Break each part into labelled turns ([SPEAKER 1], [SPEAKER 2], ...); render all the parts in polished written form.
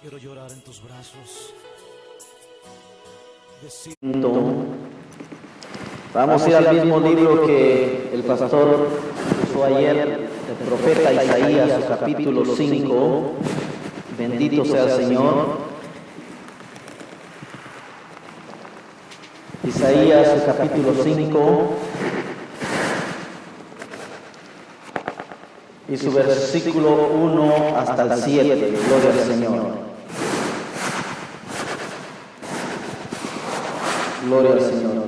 [SPEAKER 1] Quiero llorar en tus brazos.
[SPEAKER 2] Vamos a ir al mismo libro que el pastor usó ayer, el profeta Isaías, capítulo 5. Bendito sea el Señor. Isaías, capítulo 5. Y su versículo 1 hasta el 7. Gloria al Señor. Gloria al Señor.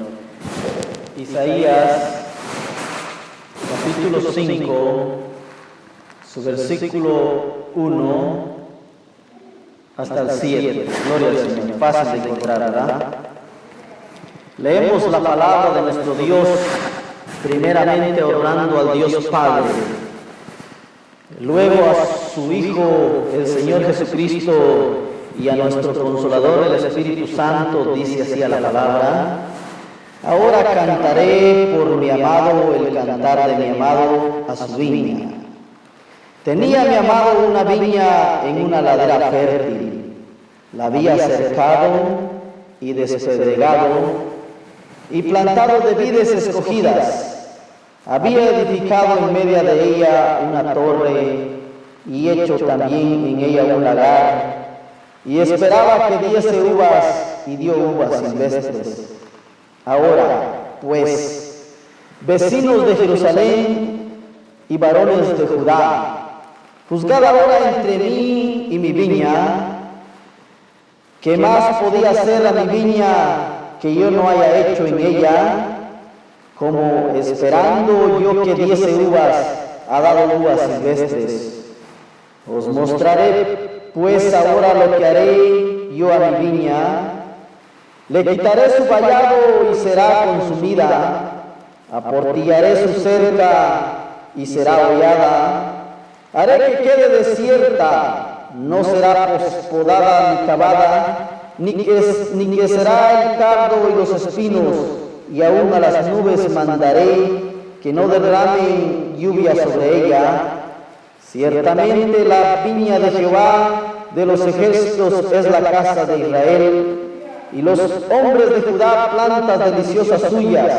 [SPEAKER 2] Isaías, capítulo 5, su versículo 1 hasta el 7. Gloria al Señor. Fácil de encontrar, ¿verdad? Leemos la palabra de nuestro Dios, primeramente orando al Dios Padre, luego a su Hijo, el Señor Jesucristo, y a nuestro Consolador, el Espíritu Santo. Dice así a la palabra: ahora cantaré por mi amado el cantar de mi amado a su viña. Tenía mi amado una viña en una ladera fértil, la había cercado y despedregado y plantado de vides escogidas. Había edificado en medio de ella una torre y hecho también en ella un lagar, y esperaba que diese uvas, y dio uvas silvestres. Ahora, pues, vecinos de Jerusalén y varones de Judá, juzgad ahora entre mí y mi viña. ¿Qué más podía hacer a mi viña que yo no haya hecho en ella? Como esperando yo que diese uvas, ha dado uvas silvestres. Os mostraré pues ahora lo que haré yo a mi viña. Le quitaré su vallado y será consumida, aportillaré su cerca y será hollada, haré que quede desierta, no será podada ni cavada, ni que será el cardo y los espinos, y aún a las nubes mandaré que no derramen lluvia sobre ella. Ciertamente la viña de Jehová de los ejércitos es la casa de Israel, y los hombres de Judá plantas deliciosas suyas.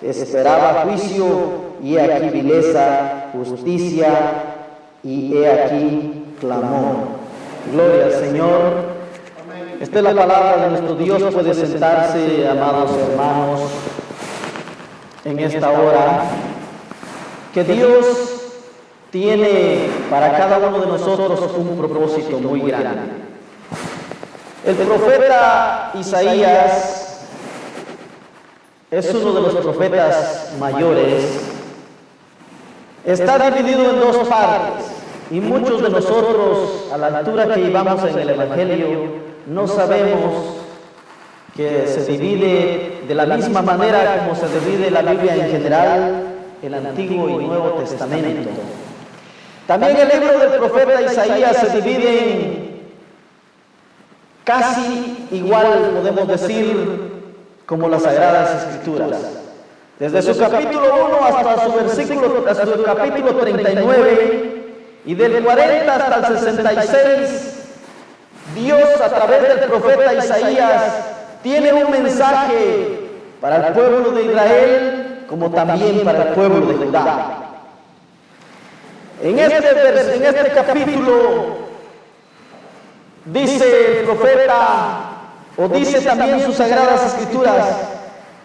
[SPEAKER 2] Esperaba juicio, y he aquí vileza, justicia, y he aquí clamor. Gloria al Señor. Esta es la palabra de nuestro Dios. Puede sentarse, amados hermanos, en esta hora. Que Dios tiene para cada uno de nosotros un propósito muy grande. El profeta Isaías es uno de los profetas mayores. Está dividido en dos partes, y muchos de nosotros, a la altura que llevamos en el Evangelio, no sabemos que se divide de la misma manera como se divide la Biblia en general, el Antiguo y Nuevo Testamento. También el libro del profeta Isaías se divide en casi igual, podemos decir, como las Sagradas Escrituras. Desde su capítulo 1 hasta su capítulo 39, y del 40 hasta el 66, Dios a través del profeta Isaías tiene un mensaje para el pueblo de Israel, como también para el pueblo de Judá. En este capítulo dice el profeta, o dice también sus Sagradas Escrituras,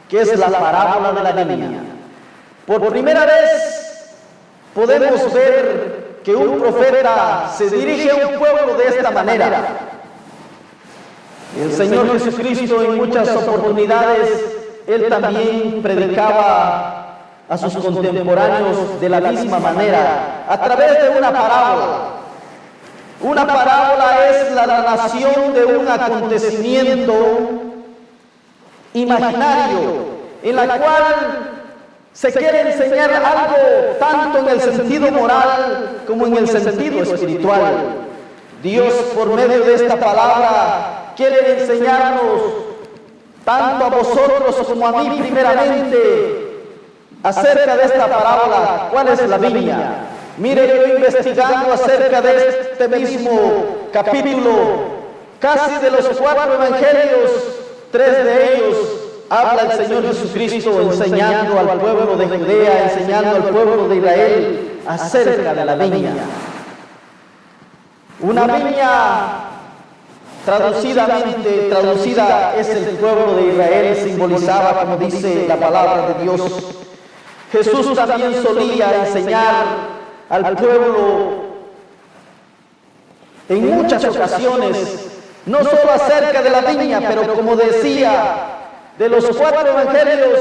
[SPEAKER 2] que es la parábola de la viña. Por primera vez podemos ver que un profeta se dirige a un pueblo de esta manera. El Señor Jesucristo en muchas oportunidades, Él también predicaba a sus contemporáneos de la misma manera, a través de una parábola. Una parábola es la narración de un acontecimiento imaginario, en la cual se quiere enseñar algo tanto en el sentido moral como en el sentido espiritual. Dios, por medio de esta palabra, quiere enseñarnos, tanto a vosotros como a mí primeramente, acerca de esta parábola. ¿Cuál es la viña? Mire, yo investigando acerca de este mismo capítulo, Casi de los 4 evangelios, 3 de ellos habla el Señor Jesucristo enseñando al pueblo de Judea, enseñando al pueblo de Israel acerca de la viña. Una viña traducida es el pueblo de Israel, simbolizaba, como dice la palabra de Dios. Jesús también solía enseñar al pueblo en muchas ocasiones, no solo acerca de la viña, pero como decía, de los 4 evangelios,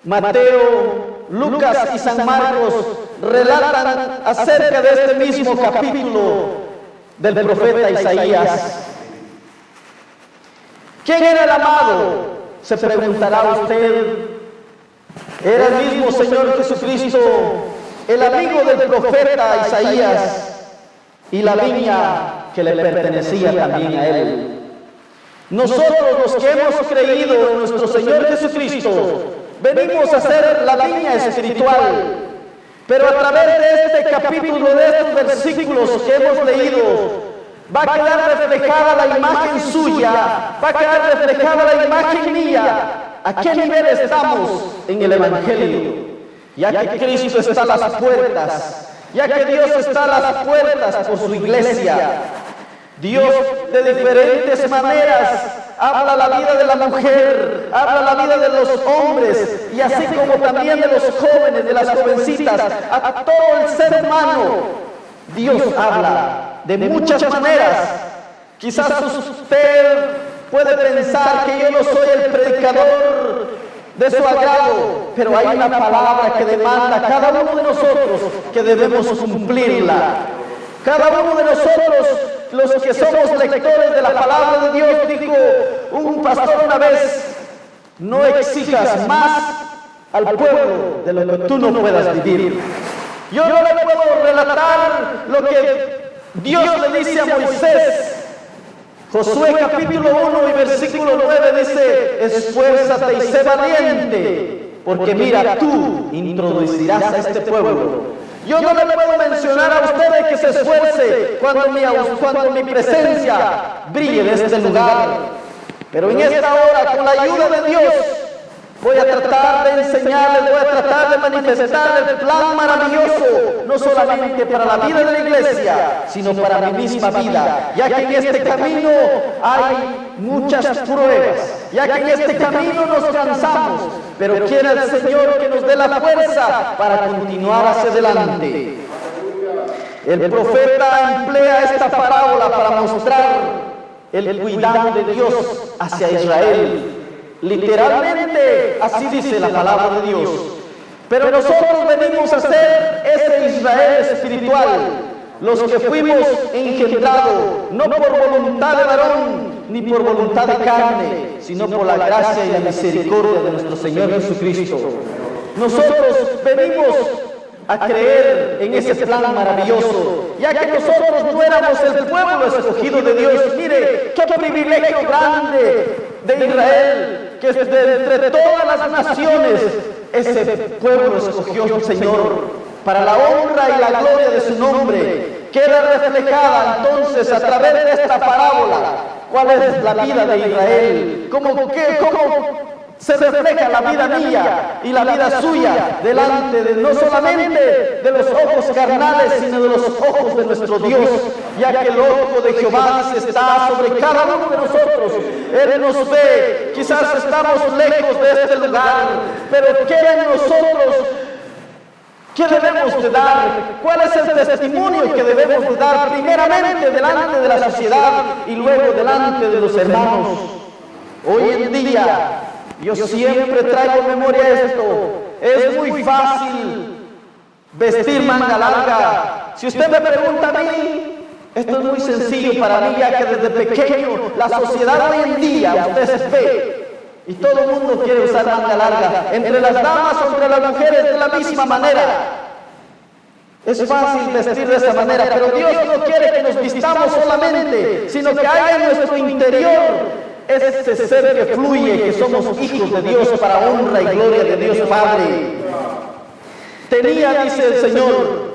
[SPEAKER 2] Mateo, Lucas y San Marcos relatan acerca de este mismo capítulo del profeta Isaías. ¿Quién era el amado? Se preguntará usted. Era el mismo Señor Jesucristo, el amigo del profeta Isaías, y la viña que le pertenecía también a él. Nosotros, los que hemos creído en nuestro Señor Jesucristo, venimos a ser la viña espiritual. Pero a través de este capítulo, de estos versículos que hemos leído, va a quedar reflejada la imagen suya, va a quedar reflejada la imagen mía. ¿A qué nivel estamos en el Evangelio? Ya que Cristo está a las puertas, ya que Dios está a las puertas por su iglesia. Dios de diferentes maneras habla la vida de la mujer, habla la vida de los hombres, y así como también de los jóvenes, de las jovencitas, a todo el ser humano. Dios habla de muchas maneras. Quizás usted puede pensar que yo no soy el predicador de su agrado, pero hay una palabra que demanda a cada uno de nosotros que debemos cumplirla. Cada uno de nosotros, los que somos lectores de la palabra de Dios, dijo un pastor una vez: no exijas más al pueblo de lo que tú no puedas vivir. Yo no le puedo relatar lo que Dios le dice a Moisés. Josué capítulo 1 y versículo 9 dice: esfuérzate y sé valiente, porque mira, tú introducirás a este pueblo. Yo no le puedo mencionar a ustedes que se esfuerce cuando mi presencia brille en este lugar. Pero en esta hora, con la ayuda de Dios, voy a tratar de enseñarles, voy a tratar de manifestar el plan maravilloso, no solamente para la vida de la iglesia, sino para mi misma vida, ya que en este camino hay muchas pruebas, ya que en este camino nos cansamos, pero quiere el Señor que nos dé la fuerza para continuar hacia adelante. El profeta emplea esta parábola para mostrar el cuidado de Dios hacia Israel. Literalmente, así dice la palabra de Dios. Pero nosotros venimos a ser ese Israel espiritual, los que fuimos engendrados, no por voluntad de varón, ni por voluntad de carne, sino por la gracia y la misericordia de nuestro Señor Jesucristo. Nosotros venimos a creer en ese plan maravilloso, ya que nosotros no éramos el pueblo escogido de Dios. Mire, qué privilegio grande de Israel, que entre todas las naciones ese pueblo escogió el Señor para la honra y la gloria de su nombre. Queda reflejada entonces a través de esta parábola cuál es la vida de Israel, cómo se refleja la vida mía y la vida suya delante de no solamente de los ojos carnales, sino de los ojos de nuestro Dios, ya que el ojo de Jehová está sobre cada uno de nosotros. Él nos ve, quizás estamos lejos de este lugar, pero queda en nosotros. ¿Qué debemos de dar? ¿Cuál es el testimonio que debemos de dar? Primeramente delante de la sociedad y luego delante de los hermanos. Hoy en día, yo siempre traigo en memoria esto. Es muy fácil vestir manga larga. Si usted me pregunta a mí, esto es muy sencillo para mí, ya que desde pequeño la sociedad hoy en día, usted ve, y todo el mundo quiere usar manga larga. Entre las damas o entre las mujeres de la misma manera. Es fácil vestir de esa manera, pero Dios no quiere que nos vistamos solamente, sino que haya en nuestro interior ese ser que fluye, que somos hijos de Dios para honra y gloria de Dios Padre. Tenía, dice el Señor,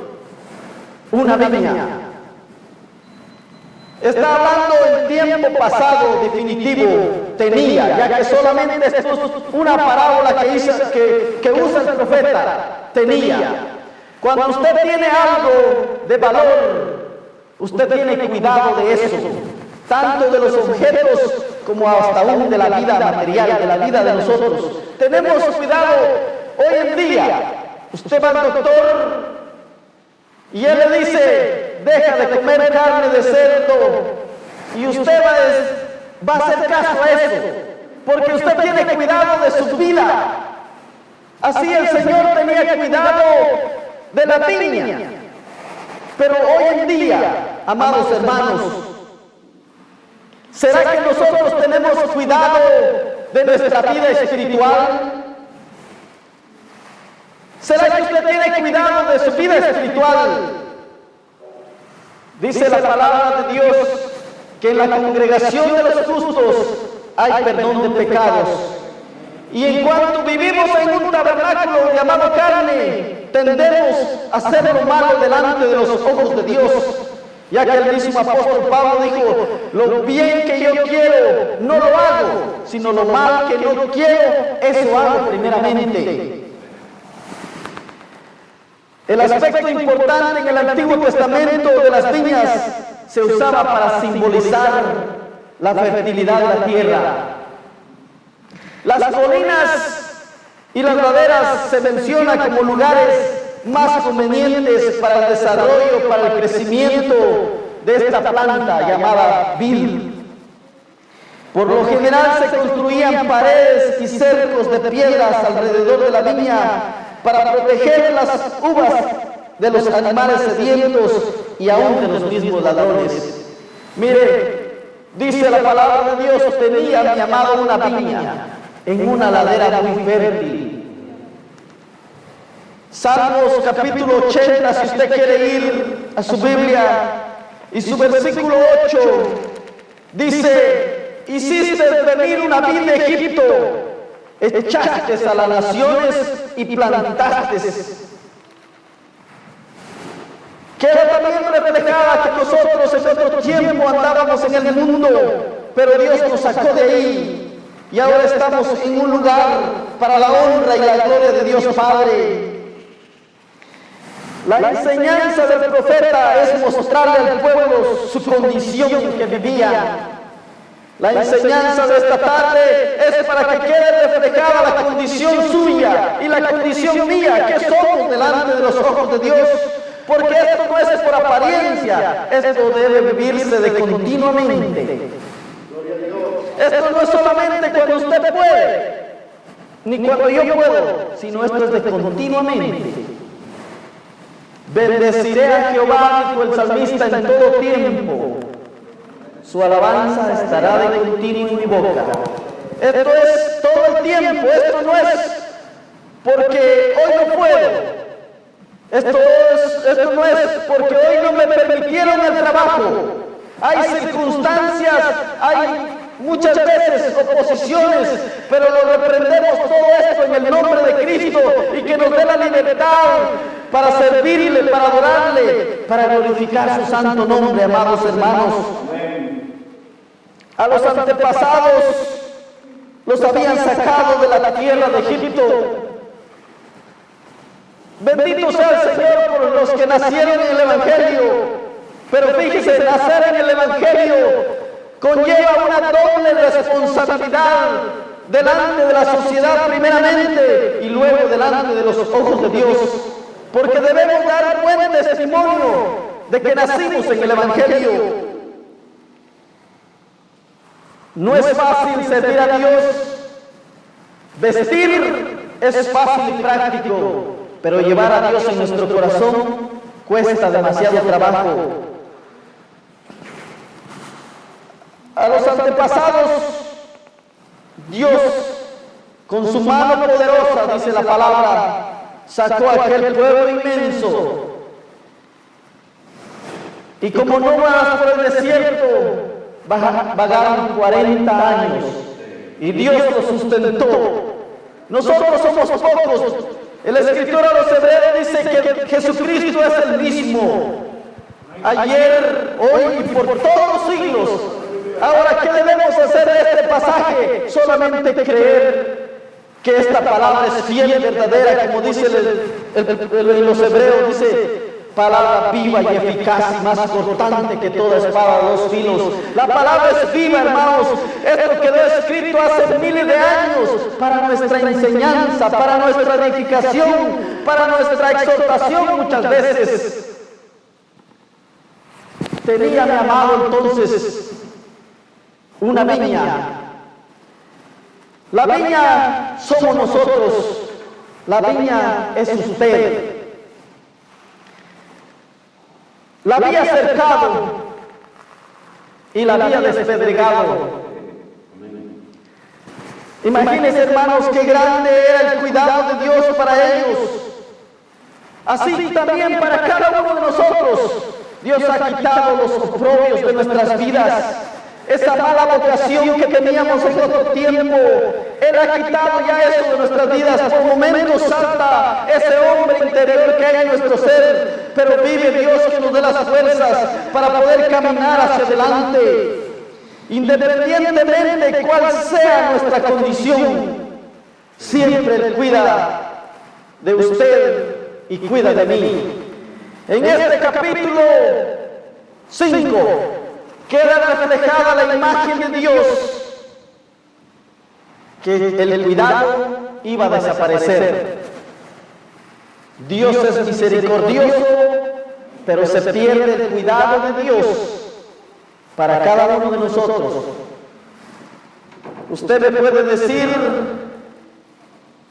[SPEAKER 2] una viña. Está hablando en tiempo pasado definitivo, tenía, ya que solamente esto es una parábola que usa el profeta, tenía. Cuando usted tiene algo de valor, usted tiene cuidado de eso, tanto de los objetos como hasta aún de la vida material, de la vida de nosotros. Tenemos cuidado hoy en día. Usted va al doctor y él le dice, deja de comer carne de cerdo, y usted va a hacer caso a eso, porque usted tiene cuidado de su vida. Así el Señor tenía cuidado de la viña. Pero hoy en día, amados hermanos, ¿será que nosotros tenemos cuidado de nuestra vida espiritual? ¿Será que usted tiene cuidado de su vida espiritual? Dice la palabra de Dios que en la congregación de los justos hay perdón de pecados. Y en cuanto vivimos en un tabernáculo llamado carne, tendemos a hacer lo malo delante de los ojos de Dios. Ya que el mismo apóstol Pablo dijo, lo bien que yo quiero no lo hago, sino lo mal que no quiero, eso hago primeramente. El aspecto importante en el Antiguo Testamento de las viñas se usaba para simbolizar la fertilidad de la tierra. Las colinas y las laderas se mencionan como lugares más convenientes para el desarrollo, para el crecimiento de esta planta llamada vid. Por lo general se construían paredes y cercos de piedras alrededor de la viña para proteger las uvas de los animales sedientos y aún de los mismos ladrones. Mire, dice la palabra de Dios, tenía mi amado una viña en una ladera muy fértil. Salmos capítulo 80, si usted quiere ir a su Biblia, y su versículo 8 dice, hiciste venir una vid de Egipto, echaste a las naciones y plantaste. Queda también reflejada que nosotros en otro tiempo andábamos en el mundo, pero Dios nos sacó de ahí y ahora estamos en un lugar para la honra y la gloria de Dios Padre. La enseñanza del profeta es mostrarle al pueblo su condición que vivían. La enseñanza de esta tarde es para que quede reflejada la condición suya y la condición mía, que somos delante de los ojos de Dios, porque esto no es por apariencia, esto debe vivirse de continuamente. Esto no es solamente cuando usted puede, ni cuando yo puedo, sino esto es de continuamente. Bendeciré a Jehová, dijo el salmista, en todo tiempo. Su alabanza estará de continuo en mi boca. Esto es todo el tiempo. Esto no es porque hoy no puedo. Esto no es porque hoy no me permitieron el trabajo. Hay circunstancias, hay muchas veces oposiciones, pero lo reprendemos todo esto en el nombre de Cristo, y que nos dé la libertad para servirle, para adorarle, para glorificar su santo nombre, amados hermanos. A los antepasados los habían sacado de la tierra de Egipto. Bendito sea el Señor por los que nacieron en el Evangelio. Pero fíjese, nacer en el Evangelio conlleva una doble responsabilidad delante de la sociedad primeramente y luego delante de los ojos de Dios. Porque debemos dar buen testimonio de que nacimos en el Evangelio. No es fácil servir a Dios. Vestir es fácil y práctico, pero llevar a Dios en nuestro corazón cuesta demasiado trabajo. A los antepasados, Dios, con su mano poderosa, dice la palabra, sacó a aquel pueblo inmenso. Y como nómadas por el desierto, vagaron 40 años y Dios los sustentó. Nosotros somos pocos. El escritor a los hebreos dice que Jesucristo es el mismo. ayer, hoy y por todos los siglos. Ahora, ¿qué debemos hacer de este pasaje? Solamente creer que esta palabra es fiel y verdadera, como dice en los hebreos, dice palabra viva y eficaz y más cortante que toda espada de dos filos. La palabra es viva, hermanos. Esto quedó escrito hace miles de años para nuestra enseñanza, para nuestra edificación, para nuestra exhortación muchas veces. Tenía mi amado entonces una viña. La viña somos nosotros, la viña es usted. La había cercado y la había despedregado. Imagínense, hermanos, qué grande era el cuidado de Dios para ellos. Así también para cada uno de nosotros. Dios ha quitado los oprobios de nuestras vidas. Esa mala vocación que teníamos en otro tiempo, Él ha quitado ya eso de nuestras vidas. Por momentos salta ese hombre interior que hay en nuestro ser, pero vive Dios que nos dé las fuerzas para poder caminar hacia adelante. Independientemente de cuál sea nuestra condición, siempre Él cuida de usted y cuida de mí. En este capítulo 5, queda reflejada la imagen de Dios, que el cuidado iba a desaparecer. Dios es misericordioso, pero se pierde el cuidado de Dios para cada uno de nosotros. Usted me puede decir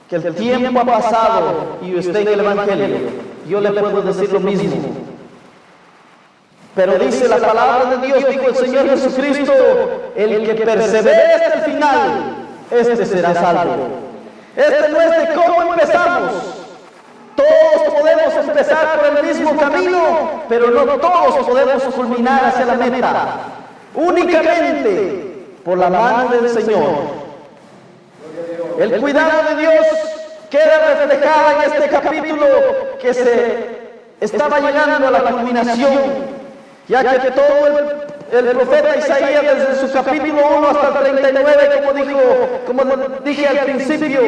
[SPEAKER 2] que el tiempo ha pasado y usted en el Evangelio. Yo le puedo decir lo mismo. Pero dice la palabra de Dios, dijo el Señor Jesucristo, el que persevere hasta el final, este será salvo. Este no es de cómo empezamos. Todos podemos empezar por el mismo camino, pero no todos podemos culminar hacia la meta. Únicamente por la mano del Señor. El cuidado de Dios queda reflejado en este capítulo que se estaba llegando a la culminación. Ya que todo el profeta Isaías, desde su capítulo 1 hasta el 39, como dije al principio,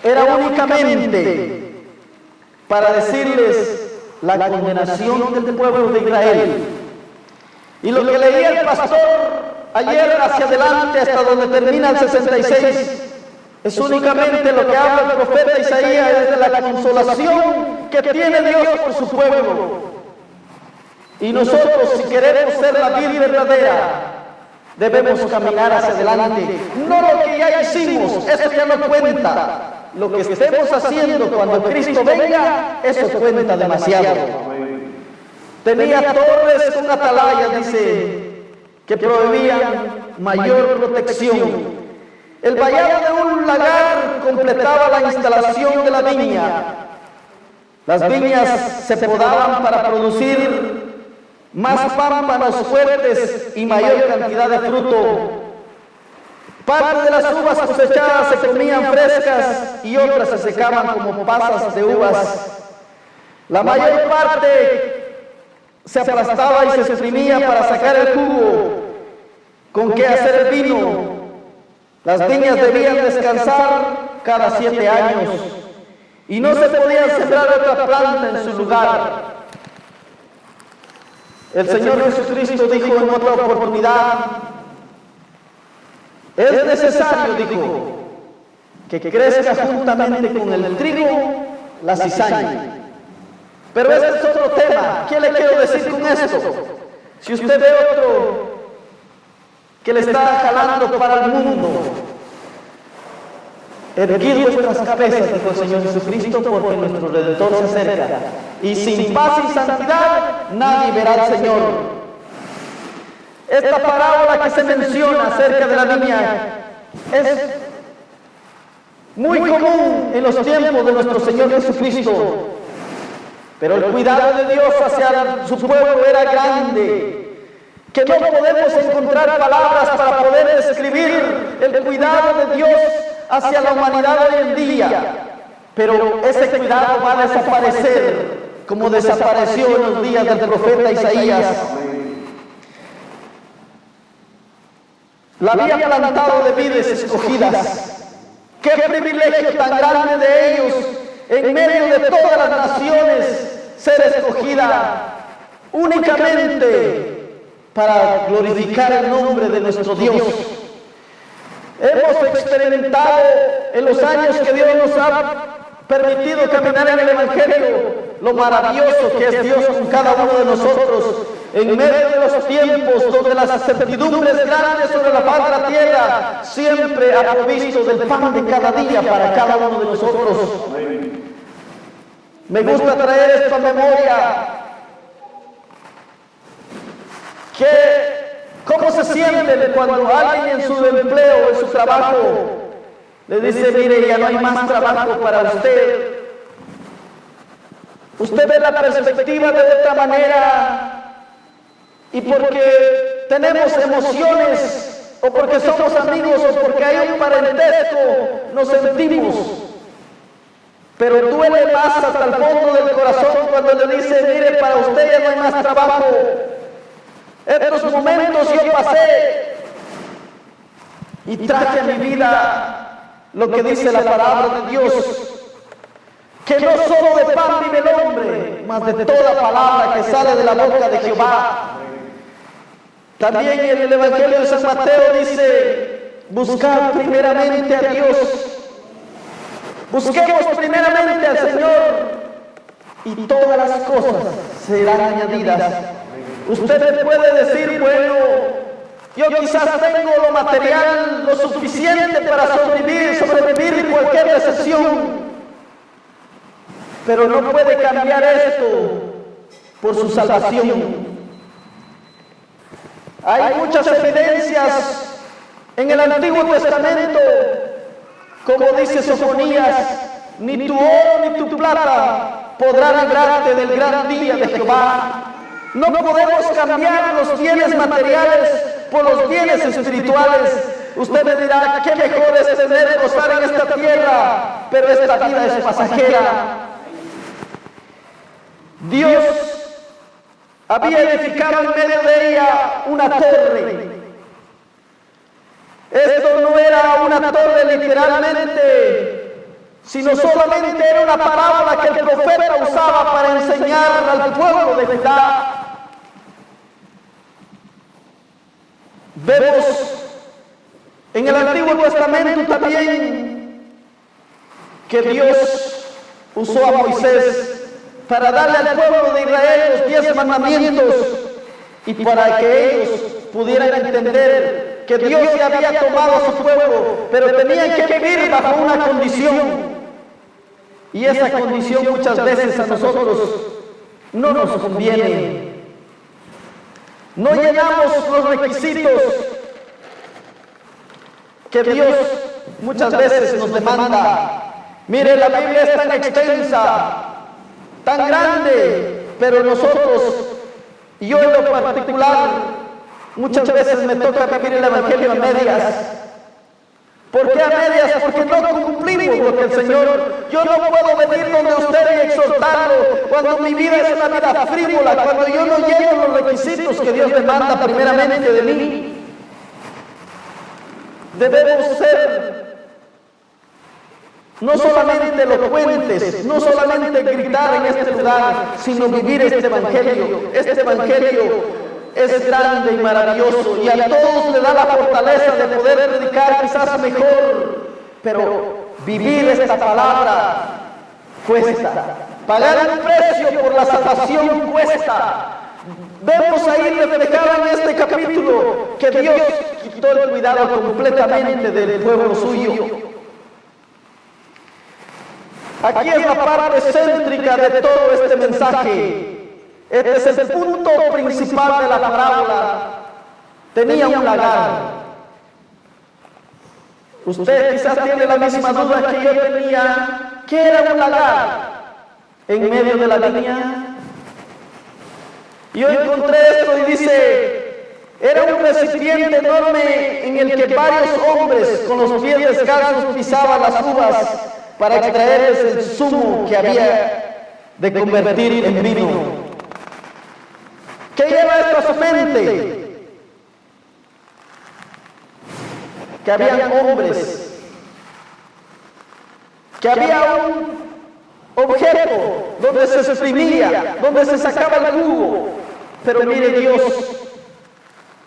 [SPEAKER 2] era únicamente para decirles la condenación del pueblo de Israel. Y lo que leía el pastor ayer hacia adelante hasta donde termina el 66, es únicamente lo que habla el profeta Isaías, es de la consolación que tiene Dios por su pueblo. Y nosotros, si queremos ser la vida verdadera, debemos caminar hacia adelante. No lo que ya hicimos, eso ya no cuenta. Lo que estemos haciendo cuando Cristo venga, eso cuenta demasiado. Tenía torres con atalayas, dice, que proveían mayor protección. El vallado de un lagar completaba la instalación de la viña. Las viñas se podaban para producir más pámpanos fuertes y mayor cantidad de fruto. Parte de las uvas cosechadas se comían frescas y otras se secaban como pasas de uvas. La mayor parte se aplastaba y se exprimía para sacar el jugo con que hacer el vino. Las viñas debían descansar cada 7 años y no se podía sembrar otra planta en su lugar. El Señor Jesucristo dijo en otra oportunidad, es necesario, dijo, que crezca juntamente con el trigo la cizaña. Pero ese es otro tema. ¿Qué le quiero decir con esto? Si usted ve otro que le está jalando para el mundo, erguid vuestras cabezas, dijo el Señor Jesucristo, porque nuestro Redentor se acerca. Y sin paz y santidad nadie verá al Señor. Esta parábola que se menciona acerca de la viña es muy común en los tiempos de nuestro Señor Jesucristo. Pero el cuidado de Dios hacia su pueblo era grande, que no podemos encontrar palabras para poder describir el cuidado de Dios hacia la humanidad hoy en día. Pero ese cuidado va a desaparecer como desapareció en los días del profeta Isaías. La había plantado de vides escogidas. Qué privilegio tan grande de ellos, en medio de todas las naciones, ser escogida únicamente para glorificar el nombre de nuestro Dios. Hemos experimentado en los años que Dios nos ha permitido caminar en el Evangelio lo maravilloso que es Dios con cada uno de nosotros, en medio de los tiempos donde las certidumbres grandes sobre la faz de la tierra siempre ha provisto del pan de cada día para cada uno de nosotros. Me gusta traer esta memoria. ¿Cómo se siente cuando alguien en su empleo, en su trabajo, le dice, mire, ya no hay más trabajo para usted? Usted ve la perspectiva de otra manera, y porque tenemos emociones, o porque somos amigos, o porque hay un parentesco, nos sentimos. Pero duele más hasta el fondo del corazón cuando le dice, mire, para usted ya no hay más trabajo. Estos momentos yo pasé y traje a mi vida lo que dice la palabra de Dios, que no solo de pan vive el hombre, mas de toda palabra que sale de la boca de Jehová. También en el Evangelio de San Mateo dice, buscar primeramente a Dios. Busquemos primeramente al Señor y todas las cosas serán añadidas. Usted me puede decir, bueno, yo quizás tengo lo material, lo suficiente para sobrevivir cualquier recesión, pero no puede cambiar esto por su salvación. Hay muchas evidencias en el Antiguo Testamento, como dice Sofonías, ni tu oro ni tu plata podrá librarte del gran día de Jehová. No podemos cambiar los bienes materiales por los bienes espirituales. Usted me dirá, qué mejor es tener, gozar en esta tierra, pero esta vida es pasajera. Dios había edificado en medio de ella una torre. Esto no era una torre literalmente, sino solamente era una parábola que el profeta usaba para enseñar al pueblo de Judá. Vemos en el Antiguo Testamento también que Dios usó a Moisés para darle al pueblo de Israel los 10 mandamientos y para que ellos pudieran entender que Dios ya había tomado a su pueblo, pero tenían que vivir bajo una condición. Y esa condición muchas veces a nosotros no nos conviene. No llenamos los requisitos que Dios muchas veces nos demanda. Mire, la Biblia es tan extensa, tan grande, pero nosotros, y yo en lo particular, muchas veces me toca vivir el Evangelio a medias. ¿Por qué a medias? Porque no cumplimos lo que el Señor... Yo no puedo venir donde usted y exhortarlo cuando mi vida es una vida frívola, cuando yo no lleno los requisitos que Dios demanda primeramente de mí. Debemos ser no solamente elocuentes, no solamente gritar en este lugar, sino vivir este Evangelio. Este Evangelio es grande y maravilloso y a todos le da la fortaleza de poder predicar quizás mejor, pero vivir esta palabra cuesta. Pagar un precio por la salvación cuesta. Vemos ahí reflejado en este capítulo que Dios quitó el cuidado completamente del pueblo suyo. Aquí es la parte céntrica de todo este mensaje. Este es el punto principal de la parábola. Tenía un lagar. Usted quizás tiene la misma duda que yo tenía. ¿Qué era un lagar? En medio de la viña. Yo encontré esto y dice, era un recipiente enorme en el que varios hombres con los pies descalzos pisaban las uvas para extraerles el zumo que había de convertir en vino. ¿Qué lleva esto a su mente? Que habían hombres, que había un objeto donde se exprimía, donde se sacaba el jugo. Pero mire Dios,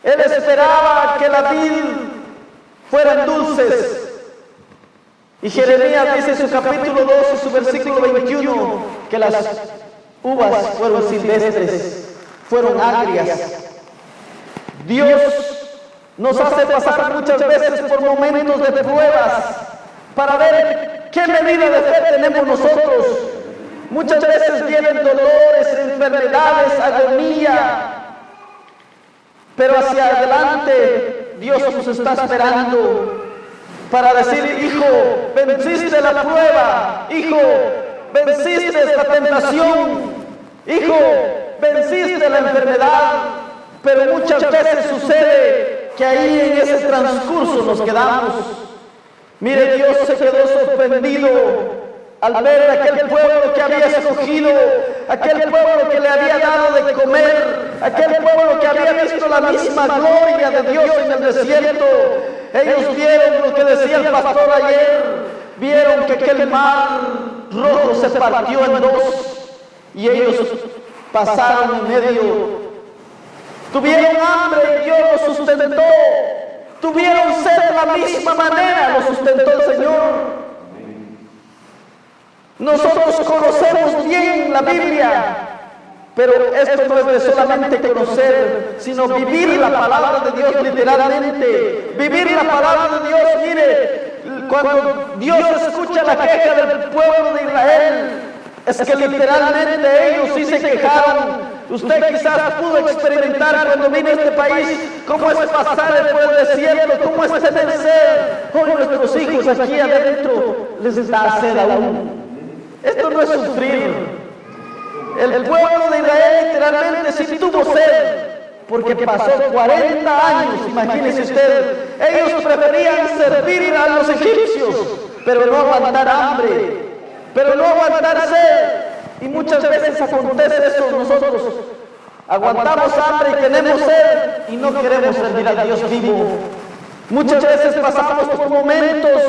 [SPEAKER 2] Él esperaba que la vid fueran dulces. Y Jeremías dice en su capítulo 12, su versículo 21, que las uvas fueron silvestres, fueron agrias. Dios nos hace pasar muchas veces por momentos de pruebas para ver qué medida de fe tenemos nosotros. Muchas veces vienen dolores, enfermedades, agonía, pero hacia adelante Dios nos está esperando para decir: hijo, venciste la prueba, hijo, venciste la tentación, hijo, venciste la enfermedad. Pero muchas veces sucede que ahí en ese transcurso nos quedamos. Mire, Dios se quedó sorprendido al ver aquel pueblo que había escogido, aquel pueblo que le había dado de comer, aquel pueblo que había visto la misma gloria de Dios en el desierto. Ellos vieron lo que decía el pastor ayer, vieron que aquel mar rojo se partió en dos y ellos pasaron en medio. Tuvieron hambre y Dios los sustentó. Tuvieron sed de la misma manera, los sustentó el Señor. Nosotros conocemos bien la Biblia, pero esto no es de solamente conocer, sino vivir la palabra de Dios literalmente. Vivir la palabra de Dios. Mire, cuando Dios escucha la queja del pueblo de Israel, es que literalmente ellos sí se quejaron. Usted quizás pudo experimentar cuando vino a este país cómo es pasar por el desierto, cómo es tener sed. Hoy nuestros hijos aquí adentro les da sed aún. Esto no es sufrir. El pueblo de Israel literalmente sí tuvo sed, porque pasó 40 años, imagínese usted. Ellos preferían servir a los egipcios, pero no aguantar hambre, pero no aguantar sed. Y muchas veces acontece eso. Nosotros aguantamos hambre y tenemos sed y no queremos servir al Dios vivo. Muchas veces pasamos por momentos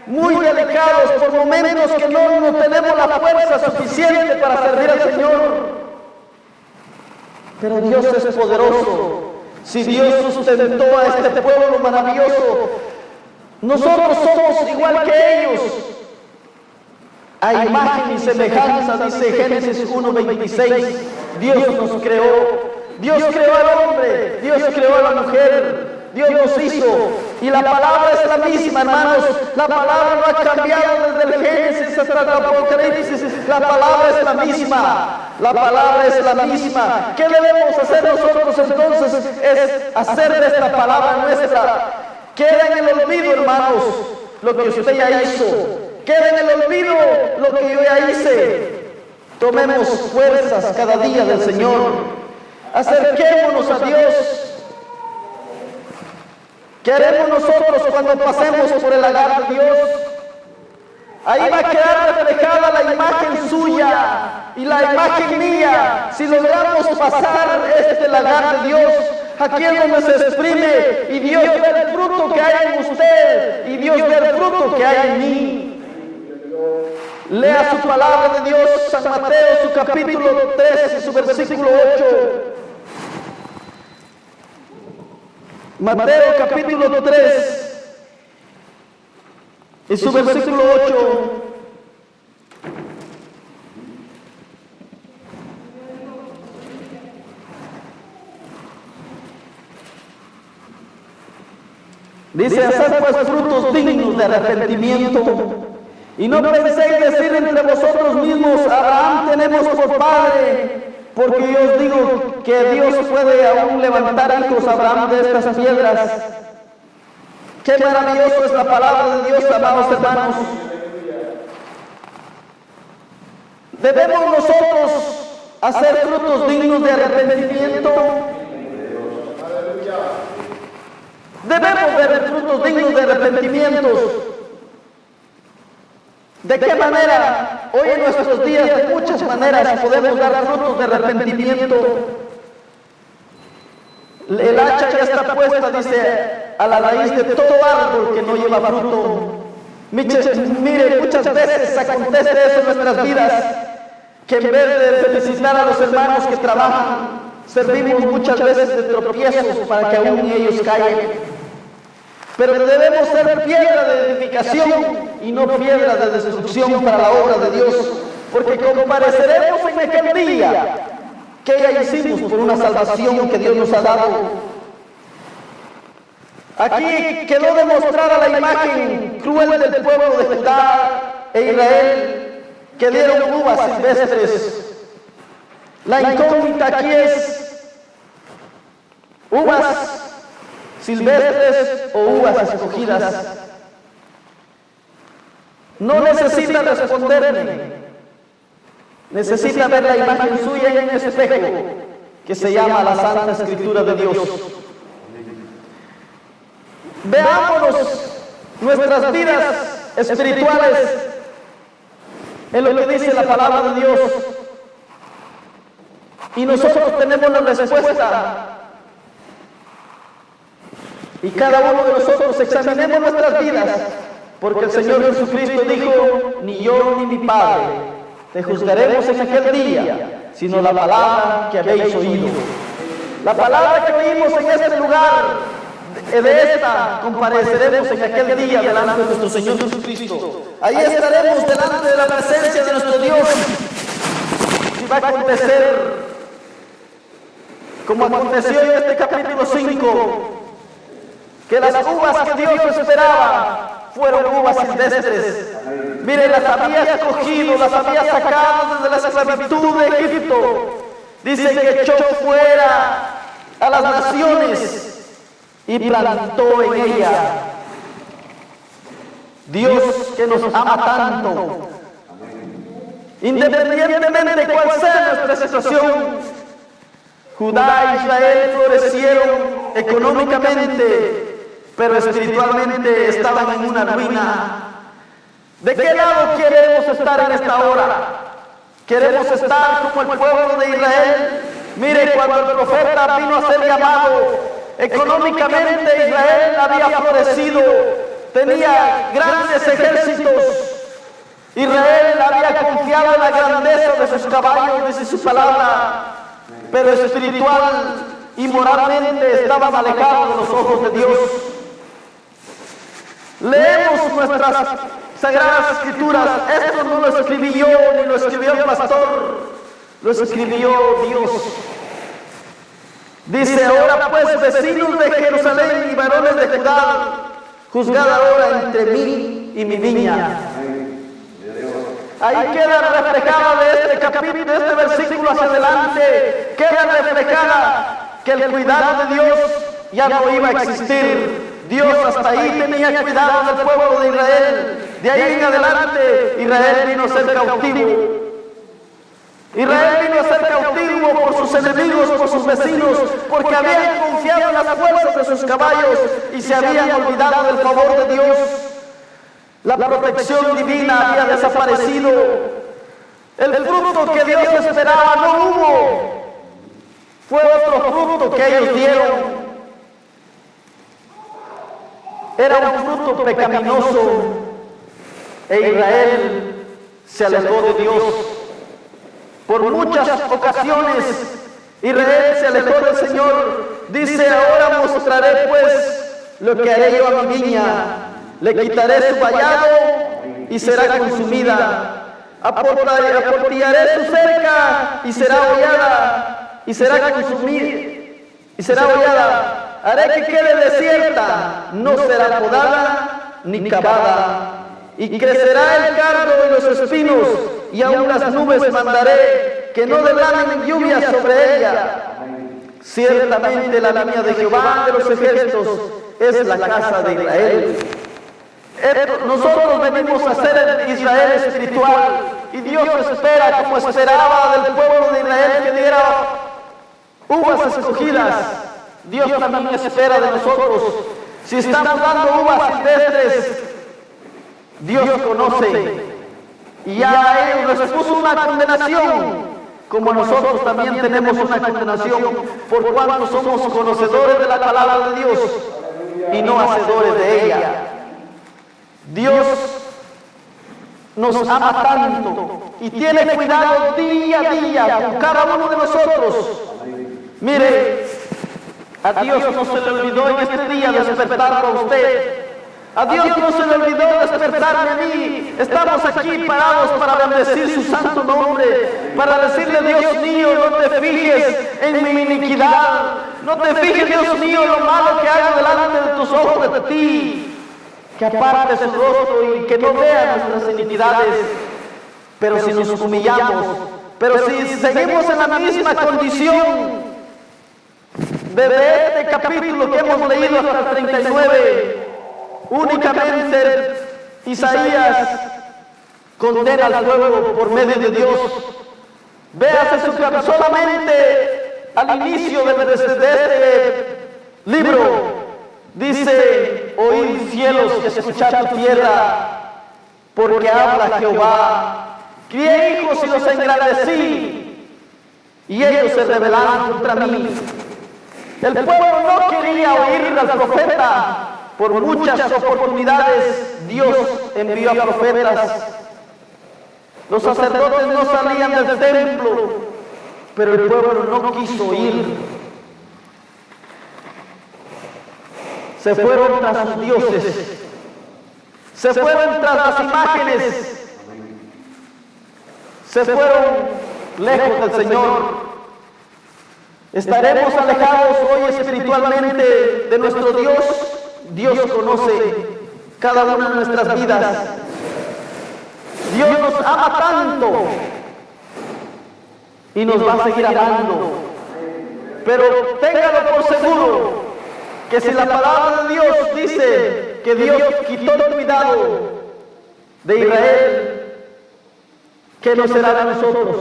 [SPEAKER 2] muy delicados, por momentos que no tenemos la fuerza suficiente para servir al Señor. Pero Dios es poderoso. Si Dios sustentó a este pueblo maravilloso, nosotros somos igual que ellos. A imagen y semejanza, dice Génesis 1:26, Dios nos creó. Dios creó al hombre, Dios creó a la mujer. Dios nos hizo, y la palabra es la misma, hermanos. La palabra no ha cambiado desde el Génesis hasta el Apocalipsis. La palabra es la misma. La palabra es la misma. ¿Qué debemos hacer nosotros entonces? Es hacer de esta palabra nuestra. Queda en el olvido, hermanos, lo que usted ya hizo. Queda en el olvido lo que yo ya hice. Tomemos fuerzas cada día del Señor. Acerquémonos a Dios. ¿Qué haremos nosotros cuando pasemos por el lagar de Dios? Ahí va a quedar reflejada la imagen suya y la imagen mía. Si logramos pasar este lagar de Dios, aquí es donde se exprime y Dios ve el fruto que hay en usted y Dios ve el fruto que hay en mí. Lea su palabra de Dios, San Mateo, su capítulo 3 y su versículo 8. Mateo capítulo 3 y su versículo 8. Dice: haced pues frutos dignos de arrepentimiento, y no penséis decir entre vosotros mismos: Abraham tenemos por padre. Porque yo os digo que Dios puede aún levantar hijos a Abraham de estas piedras. Qué maravilloso es la palabra de Dios, amados hermanos. Debemos nosotros hacer frutos dignos de arrepentimiento. Debemos ver frutos dignos de arrepentimientos. ¿De qué manera? Hoy en nuestros días, de muchas maneras, podemos dar frutos de arrepentimiento. El hacha ya está puesta, dice, a la raíz de todo árbol que no lleva fruto. Mire, muchas veces acontece eso en nuestras vidas, que en vez de felicitar a los hermanos que trabajan, servimos muchas veces de tropiezos para que aún ellos caigan. Pero debemos ser piedra de edificación y no piedra de destrucción para la obra de Dios, porque compareceremos en aquel día que ya hicimos por una salvación que Dios nos ha dado. Aquí quedó demostrada la imagen cruel del pueblo de Judá e Israel, que dieron uvas silvestres. La incógnita aquí es: uvas silvestres o uvas escogidas. No necesita responderme, necesita ver la imagen suya en ese espejo que se llama la Santa Escritura de Dios. Veámonos nuestras vidas espirituales en lo que dice la palabra de Dios, y nosotros tenemos la respuesta. Y cada uno de nosotros examinemos nuestras vidas, porque el Señor Jesucristo dijo: ni yo ni mi Padre te juzgaremos en aquel día, sino la palabra que habéis oído. La palabra que oímos en este lugar, de esta compareceremos en aquel día delante de nuestro Señor Jesucristo. Ahí estaremos delante de la presencia de nuestro Dios. Y va a acontecer como aconteció en este capítulo 5, que las uvas que Dios esperaba fueron uvas silvestres. Mire, las había escogido, las había sacado desde la esclavitud de Egipto. Dice que echó fuera a las naciones y plantó en ella. Dios, que nos ama tanto, independientemente de cuál sea nuestra situación, Judá e Israel florecieron económicamente, pero espiritualmente estaban en una ruina. ¿De qué lado queremos estar en esta hora? ¿Queremos estar como el pueblo de Israel? Mire, cuando el profeta vino a ser llamado, económicamente Israel había florecido, tenía grandes ejércitos. Israel había confiado en la grandeza de sus caballos, dice su palabra, pero espiritual y moralmente estaban alejados de los ojos de Dios. Leemos nuestras Sagradas Escrituras. Esto no lo escribí yo, ni lo escribió el pastor, lo escribió Dios. Dice: ahora pues, vecinos de Jerusalén y varones de Judá, juzgad ahora entre mí y mi viña. Ahí queda reflejada de este capítulo, de este versículo hacia adelante, queda reflejada que el cuidado de Dios ya no iba a existir. Dios hasta ahí tenía cuidado del pueblo de Israel. De ahí en adelante Israel vino a ser cautivo. Israel vino a ser cautivo por sus enemigos, por sus vecinos, porque habían confiado en las fuerzas de sus caballos y se habían olvidado del favor de Dios. La protección divina había desaparecido. El fruto que Dios esperaba no hubo. Fue otro fruto que ellos dieron. Era un fruto pecaminoso, e Israel se alejó de Dios. Por muchas ocasiones Israel se alejó del Señor. Dice: ahora mostraré pues lo que haré yo a mi viña. Le quitaré su vallado y será consumida. Aportillaré su cerca y será hollada, y será consumida, y será hollada. Haré que quede desierta, no será podada ni cavada. Y crecerá el cardo y los espinos, y aún las nubes mandaré que no derramen lluvia sobre ella. Ciertamente la viña de Jehová de los ejércitos es la casa de Israel. Nosotros venimos a ser el Israel espiritual, y Dios espera, como esperaba del pueblo de Israel, que diera uvas escogidas. Dios también espera de nosotros. Si estamos dando uvas silvestres, Dios conoce y ya a ellos les puso una condenación, como nosotros también tenemos una condenación, por cuanto somos conocedores de la palabra de Dios y no hacedores de ella. Dios nos ama tanto y tiene cuidado día a día con cada uno de nosotros. Mire, a Dios no se le olvidó en este día despertarlo a usted. A Dios no se le olvidó despertarme a mí. Estamos aquí parados para bendecir su santo nombre, para decirle: Dios mío, no te fijes en mi iniquidad, no te fijes, Dios mío, lo malo que hago delante de tus ojos de ti, que aparte su rostro y que no vea nuestras iniquidades. Pero si nos humillamos, pero si seguimos en la misma condición desde este capítulo que hemos leído hasta el 39, únicamente Isaías condena al pueblo por medio de Dios. Véase solamente al inicio de este libro. Dice: oíd cielos y escuchad tu tierra, porque habla Jehová. Crié hijos y los engrandecí, y ellos se rebelaron contra mí. El pueblo no quería oír al profeta. Por muchas oportunidades Dios envió a profetas. Los sacerdotes no salían del templo, pero el pueblo no quiso oír. Se fueron tras sus dioses, se fueron tras las imágenes, se fueron lejos del Señor. Estaremos alejados hoy espiritualmente de nuestro Dios. Dios conoce cada una de nuestras vidas. Dios nos ama tanto y nos va a seguir amando. Pero téngalo por seguro que si la palabra de Dios dice que Dios quitó el cuidado de Israel, ¿qué nos será de nosotros?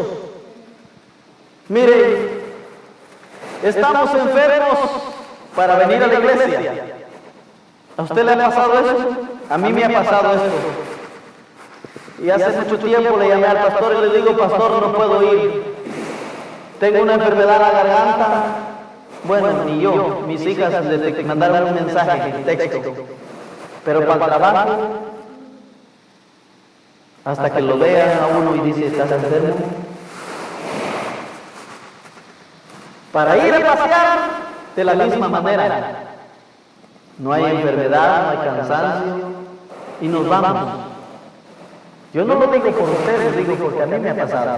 [SPEAKER 2] Mire, estamos enfermos para venir a la iglesia. ¿A usted le ha pasado eso? A mí me ha pasado eso. Y hace mucho tiempo le llamé al pastor y le digo: pastor, no puedo ir. Tengo una enfermedad en la garganta. Bueno, ni yo. Mis hijas le mandaron un mensaje en texto. Pero para el trabajo, hasta que lo vean a uno y dice: ¿estás enfermo? Para ir a pasear de la misma manera. No hay enfermedad, no hay cansancio, y nos vamos. Yo no lo digo por ustedes, digo porque a mí me ha pasado.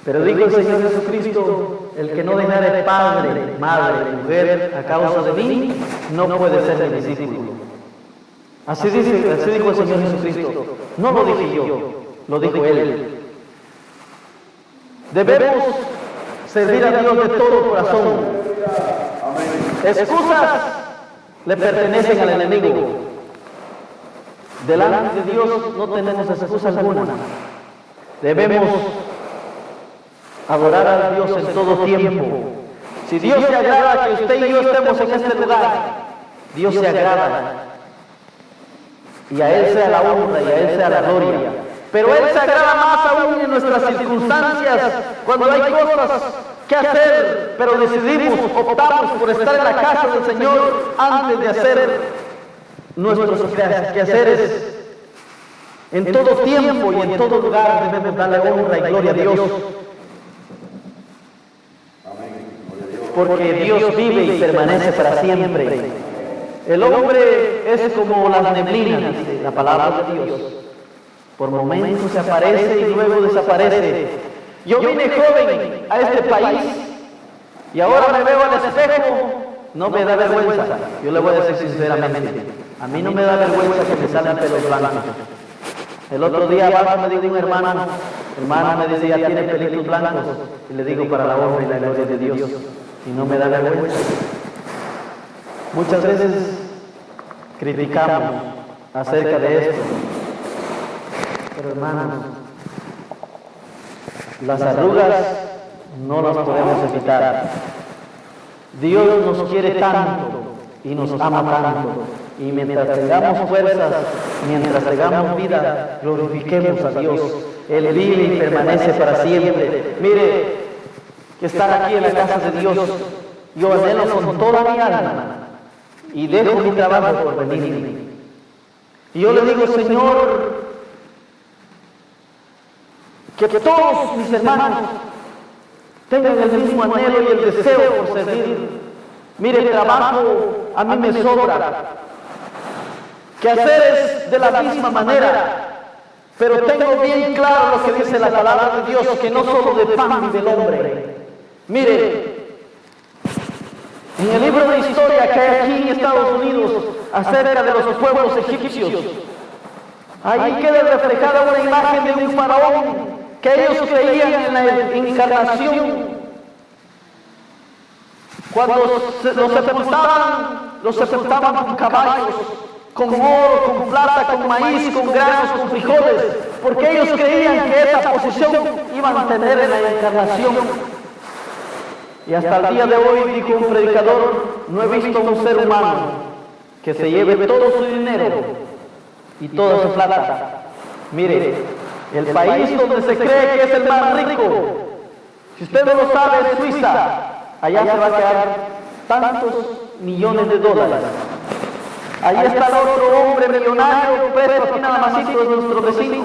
[SPEAKER 2] Pero digo el Señor Jesucristo: el que no dejare padre, madre, mujer a causa de mí, no puede ser mi discípulo. Así dijo el Señor Jesucristo. No lo dije yo, lo dijo Él. Debemos servir a Dios de todo corazón. Excusas le pertenecen al enemigo. Delante de Dios no tenemos excusa alguna. Debemos adorar a Dios en todo tiempo. Si Dios se agrada que usted y yo estemos en este lugar, Dios se agrada. Y a Él sea la honra y a Él sea la gloria. Pero Él se agrada más aún en nuestras circunstancias, cuando hay cosas que hacer, pero decidimos, optamos por estar en la casa del Señor antes de hacer nuestros quehaceres. En todo tiempo y en todo lugar debemos darle honra y gloria a Dios. Porque Dios vive y permanece para siempre. El hombre es como las neblinas, dice la palabra de Dios. Por momentos se aparece y luego desaparece. Yo vine joven a este país y ahora me veo al espejo. No me da vergüenza. Yo le voy a decir sinceramente. A mí no me da vergüenza que me salgan pelos blancos. El otro día me dijo un hermano me decía: tiene pelitos blancos. Y le digo: para la honra y la gloria de Dios. Y no me da vergüenza. Muchas veces criticamos acerca de esto. Pero hermanos, las arrugas no las podemos evitar. Dios nos quiere tanto y nos ama tanto Y mientras tengamos fuerzas, mientras tengamos vida, glorifiquemos a Dios. Él vive y permanece para siempre. Mire, que estar aquí en la casa de Dios, yo anhelo con toda mi alma y dejo mi trabajo por venir. Y yo le digo, Señor, que todos mis hermanos tengan el mismo anhelo y el deseo por servir. Mire, el trabajo a mí me sobra. Que hacer es de la misma manera. Pero tengo bien claro lo que dice la palabra de Dios, que no solo de pan vive el hombre. Mire, en el libro de historia que hay aquí en Estados Unidos acerca de los pueblos egipcios, ahí queda reflejada una imagen de un faraón que ellos creían en la encarnación. Cuando los sepultaban con caballos, con oro, con plata, con maíz, con granos, con frijoles, porque ellos creían que esa posición iban a tener en la encarnación. Y hasta el día de hoy, dijo un predicador, no he visto un ser humano que se lleve todo su dinero y toda su plata. Mire, el país donde se cree que es el más rico, si usted no lo sabe, es Suiza. Allá se va a quedar tantos millones de dólares. Ahí está el otro hombre millonario, preso aquí nada más, es nuestro vecino.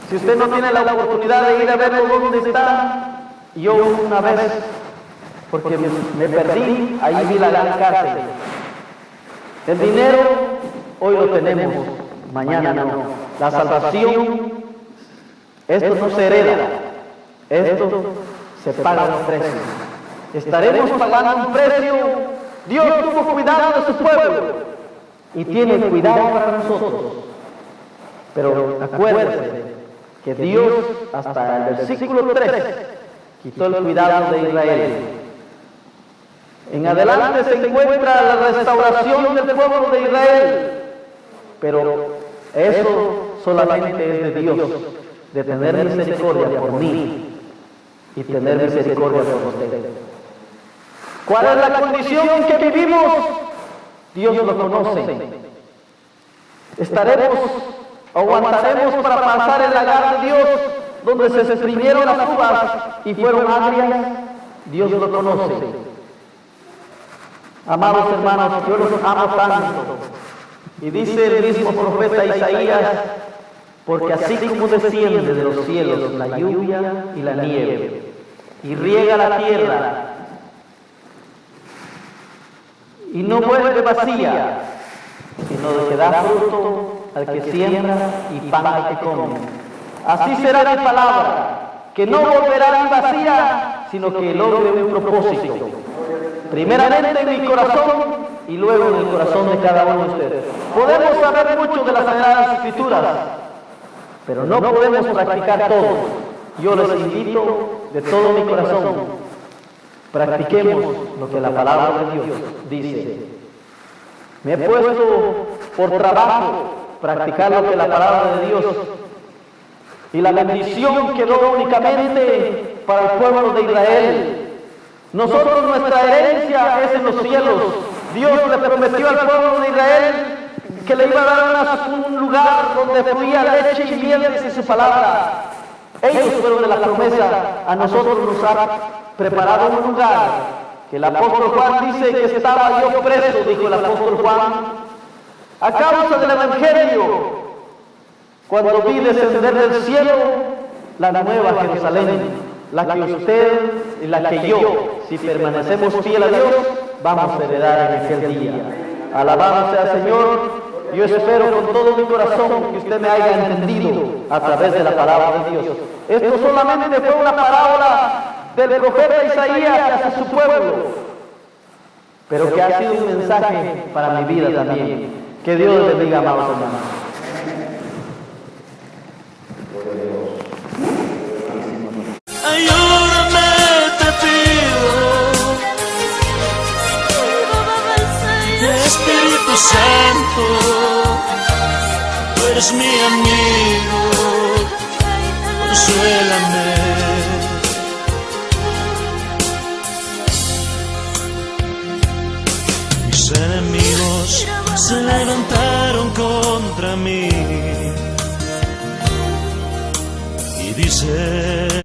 [SPEAKER 2] Si usted no tiene la oportunidad de ir a verlo dónde está, yo una vez, porque me perdí, ahí vi la gran cárcel. El dinero hoy lo tenemos, mañana no. La salvación, esto no se hereda, esto se paga un precio. Estaremos pagando un precio. Dios tuvo cuidado de su pueblo y tiene cuidado para nosotros. Pero acuérdense que Dios hasta el versículo 3 quitó el cuidado de Israel. En adelante se encuentra la restauración del pueblo de Israel, pero eso solamente es de Dios, de tener misericordia por mí y tener misericordia por usted. ¿Cuál es la condición en que vivimos? Dios lo conoce. Aguantaremos para pasar el lagar de Dios, donde se exprimieron las uvas y fueron agrias. Dios lo conoce. Amados hermanos, yo los amo tanto. Y dice el mismo profeta Isaías, porque así como desciende de los cielos la lluvia y la nieve, y riega la tierra, y no vuelve vacía, sino de que da fruto al que siembra y pan al que come. Así será mi palabra, que no volverá ni vacía, sino que logre un propósito. Primeramente en mi corazón y luego en el corazón de cada uno de ustedes. Podemos saber mucho de las Sagradas Escrituras, pero no podemos practicar todo. Yo les invito de todo mi corazón, practiquemos lo que la palabra de Dios dice. Me he puesto por trabajo practicar lo que la palabra de Dios, y la bendición quedó únicamente para el pueblo de Israel. Nosotros, nuestra herencia es en los cielos. Dios le prometió al pueblo de Israel que le iba a dar un lugar donde fluía leche y miel, dice su palabra. Ellos fueron de la promesa. A nosotros nos ha preparado un lugar que el apóstol Juan dice que estaba yo preso, dijo el apóstol Juan, a causa del evangelio, cuando vi descender del cielo la nueva Jerusalén, la que usted y la que yo, si permanecemos fiel a Dios, vamos a heredar en aquel día. Alabado sea el Señor. Yo espero con todo mi corazón que usted me haya entendido a través de la palabra de Dios. Esto solamente fue una parábola del profeta Isaías hacia su pueblo, pero que ha sido un mensaje para mi vida también. Que Dios les bendiga, amados hermanos.
[SPEAKER 3] Ayúdame, te pido, Espíritu Santo, tú eres mi amigo, consuélame. Mis enemigos se levantaron contra mí y dicen